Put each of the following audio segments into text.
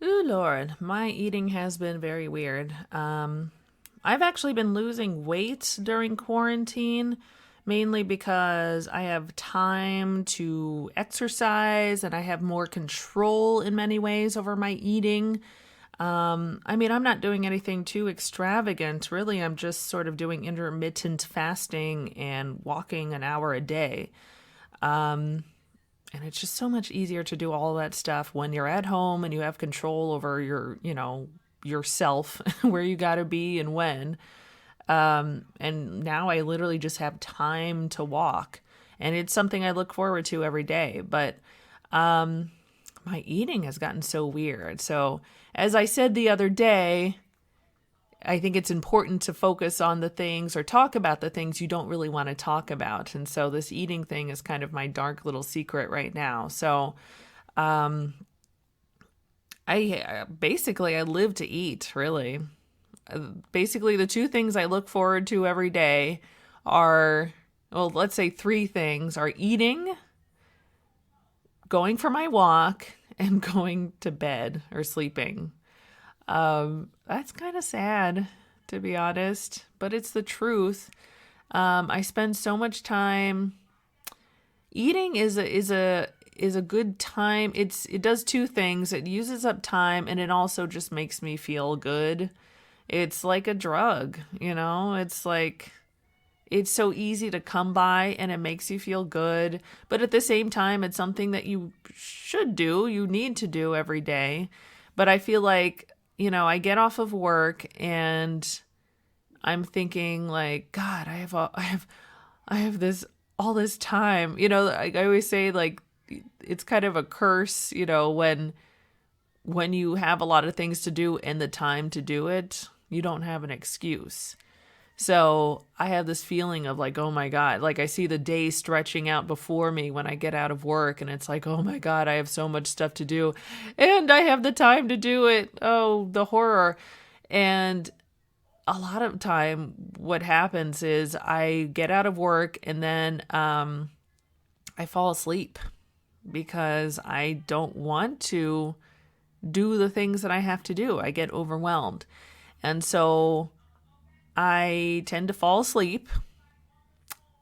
Ooh, Lord, my eating has been very weird. I've actually been losing weight during quarantine, mainly because I have time to exercise and I have more control in many ways over my eating. I mean, I'm not doing anything too extravagant, really. I'm just sort of doing intermittent fasting and walking an hour a day. And it's just so much easier to do all that stuff when you're at home and you have control over yourself, where you got to be and when. And now I literally just have time to walk. And it's something I look forward to every day. But my eating has gotten so weird. So, as I said the other day, I think it's important to focus on the things or talk about the things you don't really want to talk about. And so this eating thing is kind of my dark little secret right now. So I live to eat, really. Basically, the two things I look forward to every day are, well, let's say three things are eating, going for my walk, and going to bed or sleeping. That's kind of sad, to be honest, but it's the truth. I spend so much time eating is a good time. It does two things. It uses up time and it also just makes me feel good. It's like a drug, you know? It's like it's so easy to come by and it makes you feel good, but at the same time it's something that you should do, you need to do every day. But I feel like I get off of work and I'm thinking like, God, I have this all this time. I always say like it's kind of a curse, when you have a lot of things to do and the time to do it, you don't have an excuse. So I have this feeling of like, oh my God, like I see the day stretching out before me when I get out of work and it's like, oh my God, I have so much stuff to do and I have the time to do it. Oh, the horror. And a lot of time what happens is I get out of work and then I fall asleep because I don't want to do the things that I have to do. I get overwhelmed. And so I tend to fall asleep.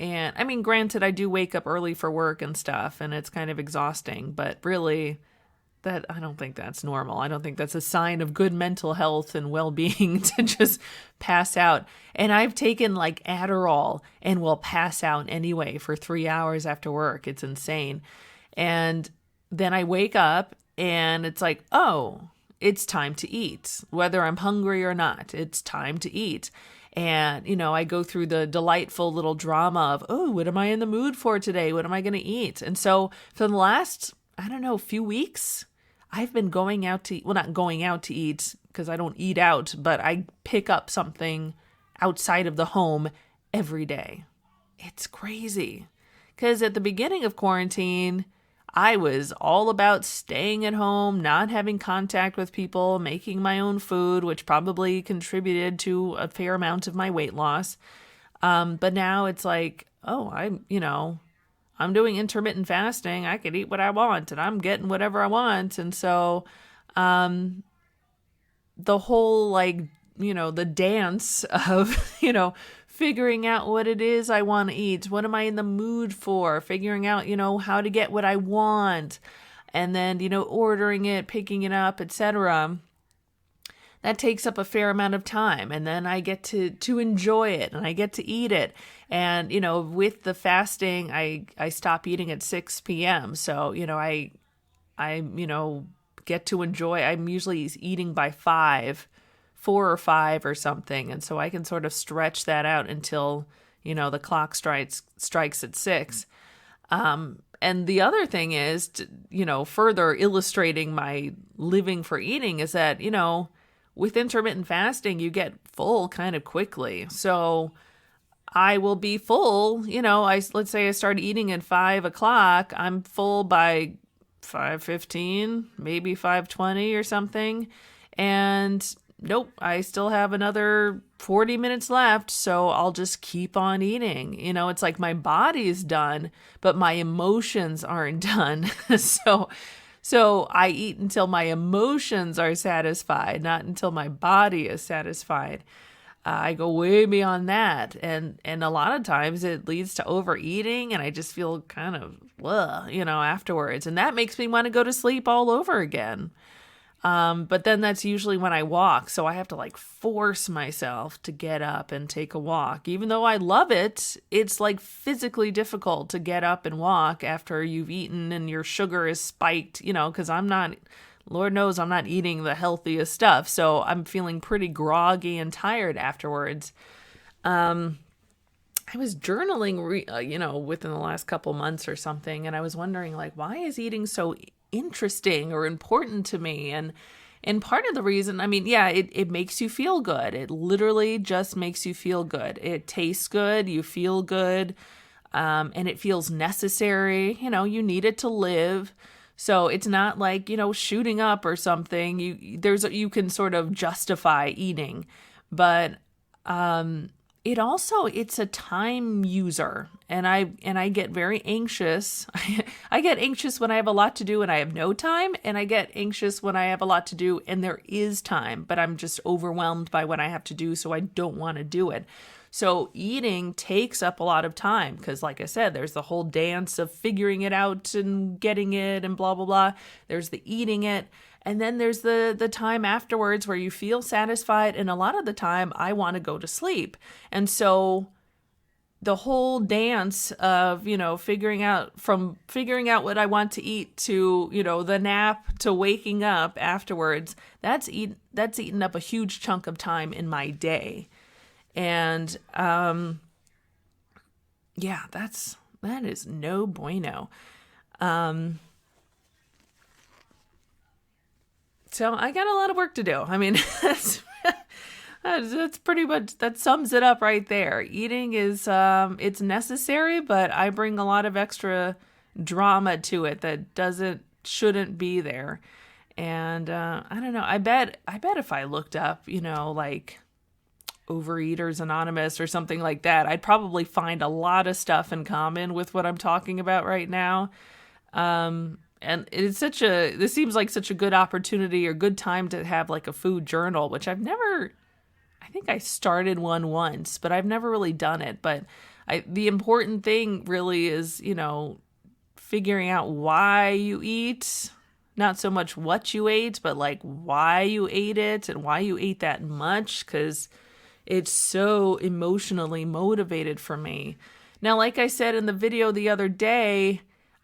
And I mean, granted, I do wake up early for work and stuff, and it's kind of exhausting, but really, I don't think that's normal. I don't think that's a sign of good mental health and well being to just pass out. And I've taken like Adderall and will pass out anyway for 3 hours after work. It's insane. And then I wake up and it's like, oh, it's time to eat. Whether I'm hungry or not, it's time to eat. And, I go through the delightful little drama of, oh, what am I in the mood for today? What am I going to eat? And so for the last, I don't know, few weeks, I've been going out to, well, not going out to eat because I don't eat out, but I pick up something outside of the home every day. It's crazy. Because at the beginning of quarantine, I was all about staying at home, not having contact with people, making my own food, which probably contributed to a fair amount of my weight loss. But now it's like, oh, I'm doing intermittent fasting. I could eat what I want and I'm getting whatever I want. And so, the whole the dance of, figuring out what it is I want to eat. What am I in the mood for? Figuring out, how to get what I want. And then, ordering it, picking it up, etc. That takes up a fair amount of time. And then I get to enjoy it and I get to eat it. And, with the fasting, I stop eating at 6 p.m. So, I get to enjoy, I'm usually eating by 4 or 5 or something. And so I can sort of stretch that out until, the clock strikes at 6. And the other thing is, further illustrating my living for eating is that, with intermittent fasting, you get full kind of quickly. So I will be full, let's say I start eating at 5 o'clock. I'm full by 5:15, maybe 5:20 or something. And nope, I still have another 40 minutes left, so I'll just keep on eating. It's like my body's done, but my emotions aren't done. So I eat until my emotions are satisfied, not until my body is satisfied. I go way beyond that, and a lot of times it leads to overeating, and I just feel kind of afterwards, and that makes me want to go to sleep all over again. But then that's usually when I walk, so I have to like force myself to get up and take a walk. Even though I love it, it's like physically difficult to get up and walk after you've eaten and your sugar is spiked, because Lord knows I'm not eating the healthiest stuff, so I'm feeling pretty groggy and tired afterwards. I was journaling, within the last couple months or something, and I was wondering, like, why is eating so interesting or important to me? And part of the reason, it makes you feel good. It literally just makes you feel good. It tastes good, you feel good, and it feels necessary. You need it to live. So it's not like, shooting up or something. You can sort of justify eating, but it's a time user, and I get very anxious. I get anxious when I have a lot to do and I have no time, and I get anxious when I have a lot to do and there is time, but I'm just overwhelmed by what I have to do, so I don't want to do it. So eating takes up a lot of time because, like I said, there's the whole dance of figuring it out and getting it and blah, blah, blah. There's the eating it. And then there's the time afterwards where you feel satisfied. And a lot of the time I want to go to sleep. And so the whole dance of, figuring out what I want to eat to, the nap to waking up afterwards, that's eaten up a huge chunk of time in my day. And, that is no bueno. So I got a lot of work to do. That's pretty much, that sums it up right there. Eating is, it's necessary, but I bring a lot of extra drama to it that shouldn't be there. And, I don't know. I bet if I looked up, like Overeaters Anonymous or something like that, I'd probably find a lot of stuff in common with what I'm talking about right now. And this seems like such a good opportunity or good time to have like a food journal, which I think I started one once, but I've never really done it. But the important thing really is, figuring out why you eat, not so much what you ate, but like why you ate it and why you ate that much, because it's so emotionally motivated for me. Now, like I said in the video the other day,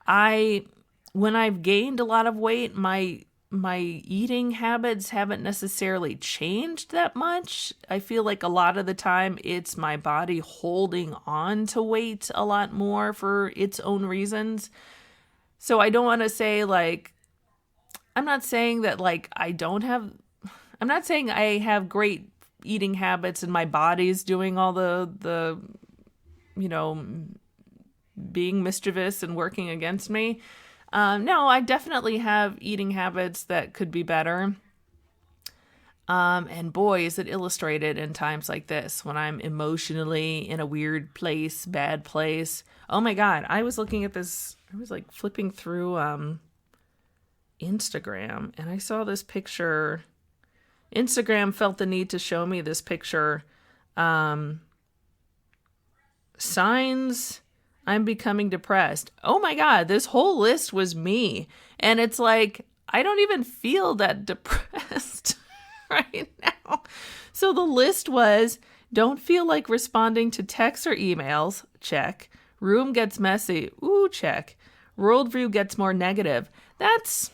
when I've gained a lot of weight, my eating habits haven't necessarily changed that much. I feel like a lot of the time it's my body holding on to weight a lot more for its own reasons. So I don't want to say like, I'm not saying that like I'm not saying I have great eating habits and my body's doing all the being mischievous and working against me. No, I definitely have eating habits that could be better. And boy, is it illustrated in times like this when I'm emotionally in a weird place, bad place. Oh my God, I was looking at this, I was like flipping through Instagram, and I saw this picture. Instagram felt the need to show me this picture. Signs I'm becoming depressed. Oh my God, this whole list was me. And it's like, I don't even feel that depressed right now. So the list was, don't feel like responding to texts or emails. Check. Room gets messy. Ooh, check. Worldview gets more negative. That's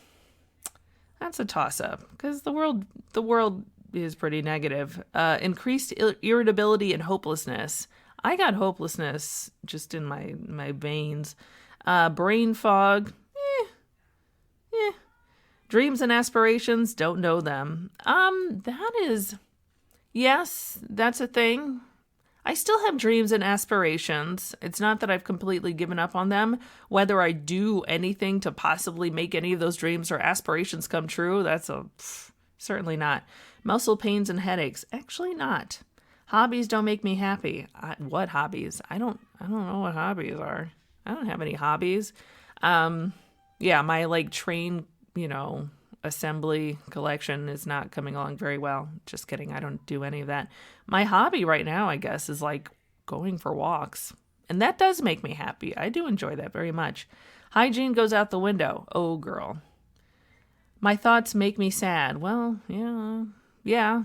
a toss-up because the world is pretty negative. Increased irritability and hopelessness. I got hopelessness just in my veins. Brain fog. Dreams and aspirations, don't know them. Yes, that's a thing. I still have dreams and aspirations. It's not that I've completely given up on them. Whether I do anything to possibly make any of those dreams or aspirations come true, certainly not. Muscle pains and headaches, actually not. Hobbies don't make me happy. What hobbies? I don't know what hobbies are. I don't have any hobbies. My like train assembly collection is not coming along very well. Just kidding. I don't do any of that. My hobby right now, I guess, is like going for walks. And that does make me happy. I do enjoy that very much. Hygiene goes out the window. Oh, girl. My thoughts make me sad. Well, yeah. Yeah.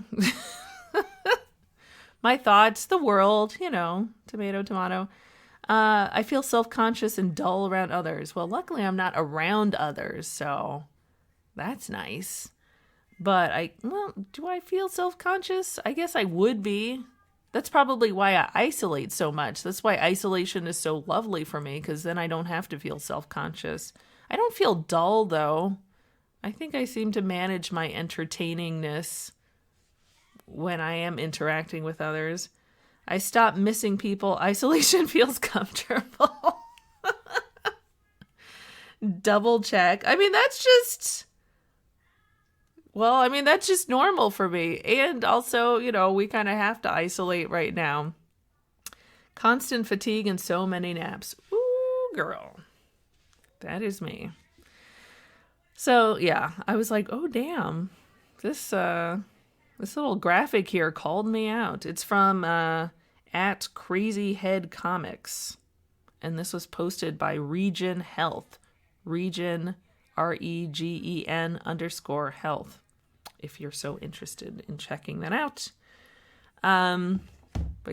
My thoughts, the world, tomato, tomato. I feel self-conscious and dull around others. Well, luckily I'm not around others, so that's nice. But do I feel self-conscious? I guess I would be. That's probably why I isolate so much. That's why isolation is so lovely for me, because then I don't have to feel self-conscious. I don't feel dull, though. I think I seem to manage my entertainingness when I am interacting with others. I stop missing people. Isolation feels comfortable. Double check. That's just normal for me. And also, we kind of have to isolate right now. Constant fatigue and so many naps. Ooh, girl. That is me. So, yeah, I was like, oh, damn. This little graphic here called me out. It's from at Crazy Head Comics. And this was posted by Regen Health. Regen, REGEN_health. If you're so interested in checking that out. But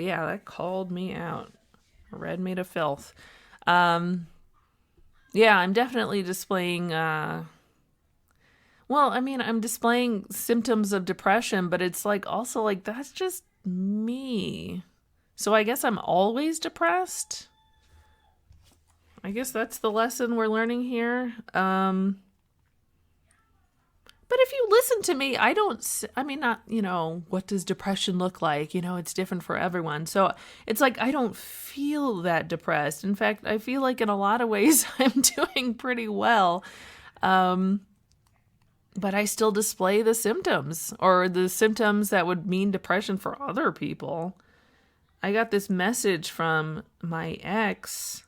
yeah, that called me out. Read me to filth. Yeah, I'm definitely displaying... I'm displaying symptoms of depression, but it's also that's just me. So I guess I'm always depressed. I guess that's the lesson we're learning here. But if you listen to me, what does depression look like? It's different for everyone. So it's I don't feel that depressed. In fact, I feel like in a lot of ways I'm doing pretty well. But I still display the symptoms, or the symptoms that would mean depression for other people. I got this message from my ex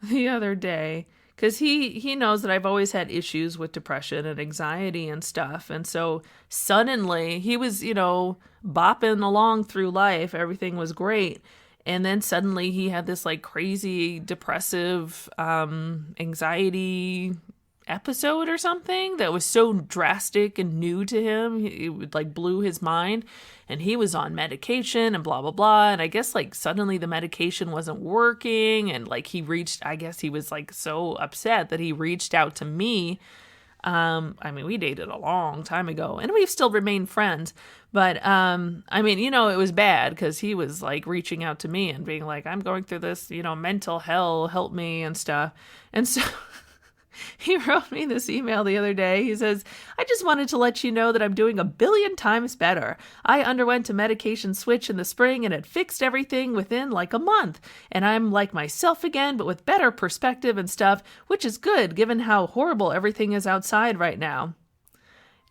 the other day, because he knows that I've always had issues with depression and anxiety and stuff. And so suddenly he was, bopping along through life. Everything was great. And then suddenly he had this crazy depressive anxiety episode or something that was so drastic and new to him. It blew his mind, and he was on medication and blah blah blah. And I guess suddenly the medication wasn't working, and he was so upset that he reached out to me. We dated a long time ago, and we've still remained friends. But it was bad because he was reaching out to me and being I'm going through this, mental hell, help me and stuff. And so he wrote me this email the other day. He says, I just wanted to let you know that I'm doing 1,000,000,000 times better. I underwent a medication switch in the spring and it fixed everything within a month. And I'm like myself again, but with better perspective and stuff, which is good given how horrible everything is outside right now.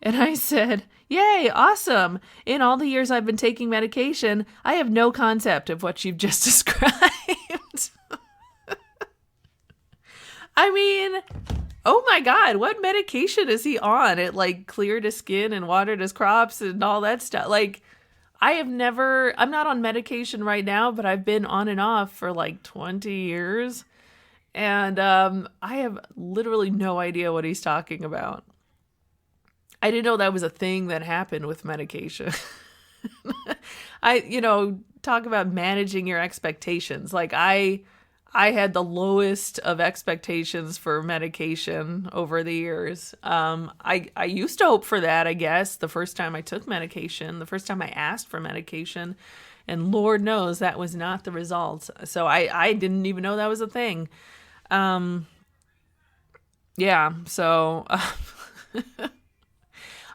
And I said, yay, awesome. In all the years I've been taking medication, I have no concept of what you've just described. Oh my God, what medication is he on? It cleared his skin and watered his crops and all that stuff. I'm not on medication right now, but I've been on and off for 20 years. And I have literally no idea what he's talking about. I didn't know that was a thing that happened with medication. Talk about managing your expectations. I had the lowest of expectations for medication over the years. I used to hope for that, I guess, the first time I took medication, the first time I asked for medication, and Lord knows that was not the result. So I didn't even know that was a thing. So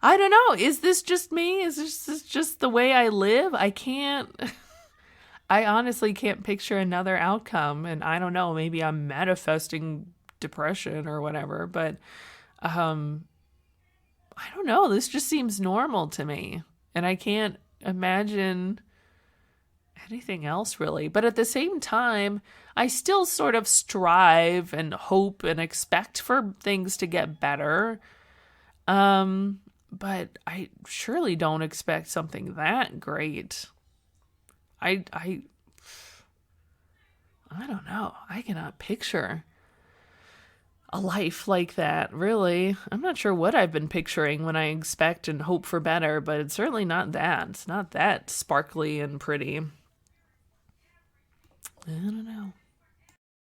I don't know. Is this just me? Is this just the way I live? I honestly can't picture another outcome, and I don't know, maybe I'm manifesting depression or whatever, but I don't know, this just seems normal to me, and I can't imagine anything else really. But at the same time, I still sort of strive and hope and expect for things to get better. But I surely don't expect something that great. I don't know. I cannot picture a life like that, really. I'm not sure what I've been picturing when I expect and hope for better, but it's certainly not that. It's not that sparkly and pretty. I don't know.